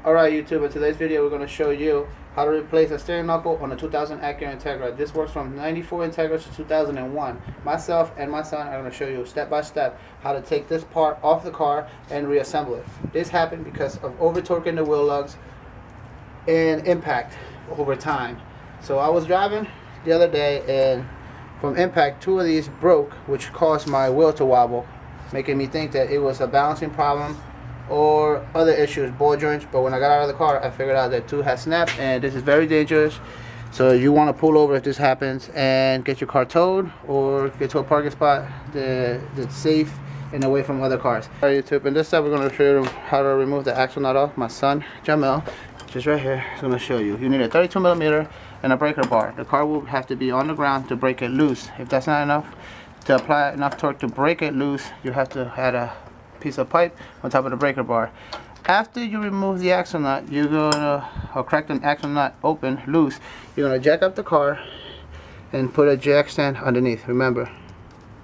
Alright YouTube, in today's video we're going to show you how to replace a steering knuckle on a 2000 Acura Integra. This works from 94 Integra to 2001. Myself and my son are going to show you step by step how to take this part off the car and reassemble it. This happened because of over torquing the wheel lugs and impact over time. So I was driving the other day and from impact two of these broke, which caused my wheel to wobble, making me think that it was a balancing problem or other issues, ball joints. But when I got out of the car, I figured out that two had snapped, and this is very dangerous. So you want to pull over if this happens and get your car towed or get to a parking spot that's safe and away from other cars. Alright YouTube, in this step we're going to show you how to remove the axle nut off. My son Jamel, just right here, is going to show you. You need a 32mm and a breaker bar. The car will have to be on the ground to break it loose. If that's not enough to apply enough torque to break it loose, you have to add a piece of pipe on top of the breaker bar. After you remove the axle nut, you're gonna, or crack the axle nut open loose, you're gonna jack up the car and put a jack stand underneath. Remember,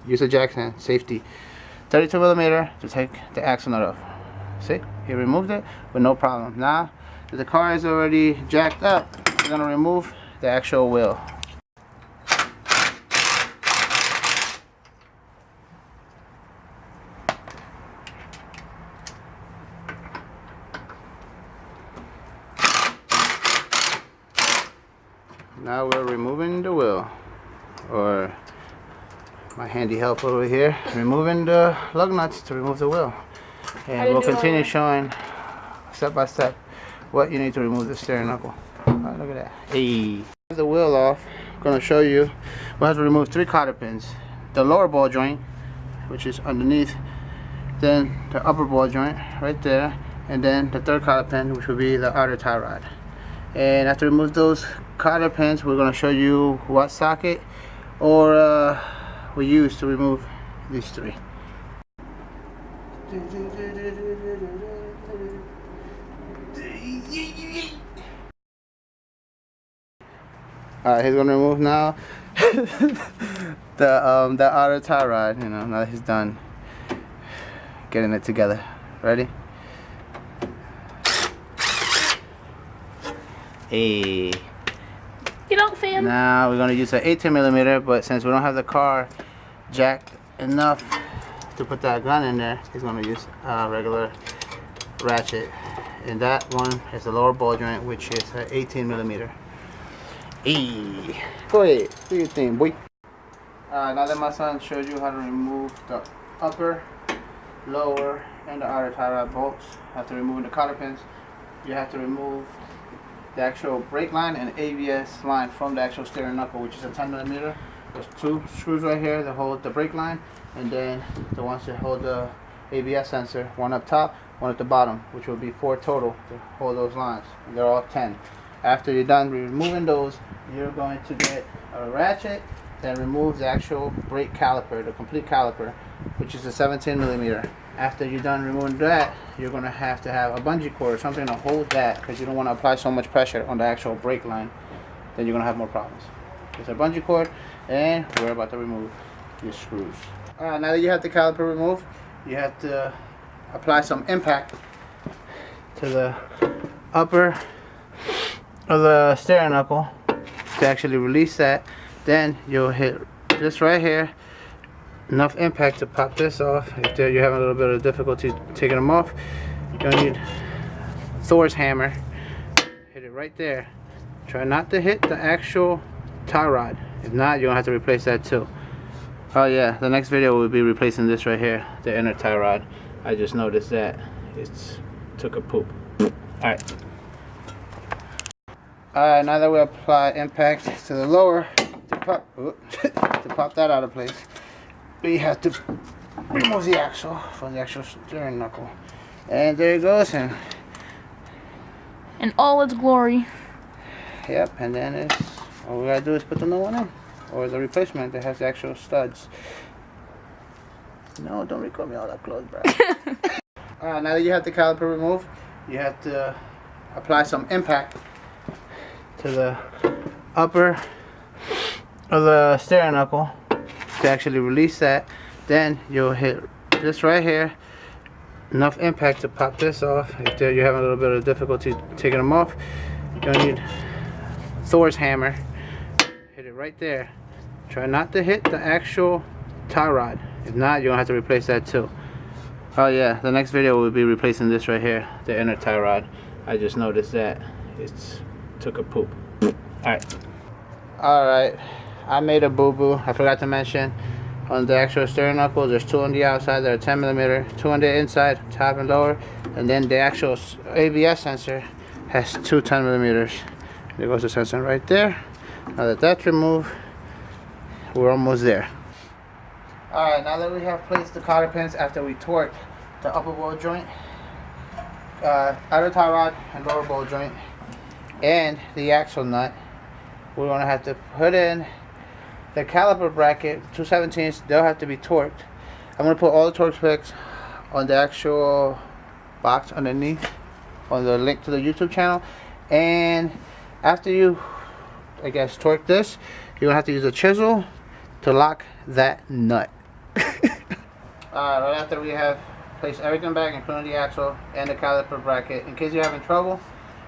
use a jack stand, safety. 32mm to take the axle nut off. See, he removed it with no problem. Now that the car is already jacked up, you're gonna remove the actual wheel. Now we're removing the wheel, or my handy help over here, removing the lug nuts to remove the wheel. And we'll continue showing step by step what you need to remove the steering knuckle. Oh, look at that. Hey. The wheel off, I'm going to show you. We'll have to remove 3 cotter pins. The lower ball joint, which is underneath, then the upper ball joint right there, and then the 3rd cotter pin, which will be the outer tie rod. And after remove those cotter pins, we're going to show you what socket or we use to remove these 3. Alright, he's going to remove now the outer tie rod. You know, now that he's done getting it together. Ready? Hey. You don't see him. Now we're going to use an 18mm, but since we don't have the car jacked enough to put that gun in there, he's going to use a regular ratchet. And that one is the lower ball joint, which is an 18mm. Hey. Go ahead, do your thing, boy. Now that my son showed you how to remove the upper, lower, and the outer tie rod bolts, after removing the cotter pins, you have to remove the actual brake line and ABS line from the actual steering knuckle, which is a 10mm. There's 2 screws right here that hold the brake line, and then the ones that hold the ABS sensor, one up top, one at the bottom, which will be 4 total to hold those lines. And they're all 10. After you're done removing those, you're going to get a ratchet that removes the actual brake caliper, the complete caliper, which is a 17mm. After you're done removing that, you're going to have a bungee cord or something to hold that, because you don't want to apply so much pressure on the actual brake line. Then you're going to have more problems. There's a bungee cord, and we're about to remove your screws. Now that you have the caliper removed, you have to apply some impact to the upper of the steering knuckle to actually release that. Then you'll hit this right here, enough impact to pop this off. If you're having a little bit of difficulty taking them off, you're gonna need Thor's hammer. Hit it right there. Try not to hit the actual tie rod. If not, you're gonna have to replace that too. Oh yeah, the next video will be replacing this right here, the inner tie rod. I just noticed that it's took a poop. Alright. Alright, now that we apply impact to the lower, to pop that out of place, we have to remove the axle from the actual steering knuckle. And there it goes. And in all its glory. Yep, and then all we gotta do is put the new one in. Or the replacement that has the actual studs. No, don't record me all that close, bro. Alright, now that you have the caliper removed, you have to apply some impact to the upper of the steering knuckle to actually release that. Then you'll hit this right here, enough impact to pop this off. If you're having a little bit of difficulty taking them off, you're gonna need Thor's hammer. Hit it right there. Try not to hit the actual tie rod. If not, you're gonna have to replace that too. Oh yeah, the next video will be replacing this right here, the inner tie rod. I just noticed that it's took a poop. Alright, I made a boo-boo. I forgot to mention, on the actual steering knuckles, there's 2 on the outside that are 10mm, 2 on the inside, top and lower, and then the actual ABS sensor has 2 10mm. There goes the sensor right there. Now that that's removed, we're almost there. Alright, now that we have placed the cotter pins after we torqued the upper bowl joint, outer tie rod and lower bowl joint, and the axle nut, we're going to have to put in the caliper bracket, 2/17. They'll have to be torqued. I'm going to put all the torque specs on the actual box underneath, on the link to the YouTube channel. And after you, I guess, torque this, you're going to have to use a chisel to lock that nut. Right after we have placed everything back, including the axle and the caliper bracket, in case you're having trouble,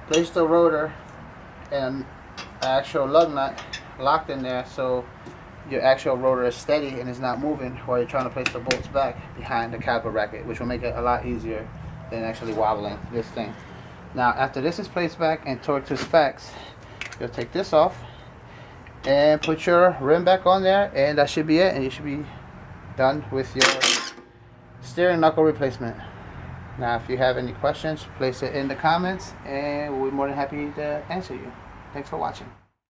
place the rotor and actual lug nut locked in there so your actual rotor is steady and it's not moving while you're trying to place the bolts back behind the caliper bracket, which will make it a lot easier than actually wobbling this thing. Now after this is placed back and torqued to specs, you'll take this off and put your rim back on there, and that should be it, and you should be done with your steering knuckle replacement. Now if you have any questions, place it in the comments and we'll be more than happy to answer you. Thanks for watching.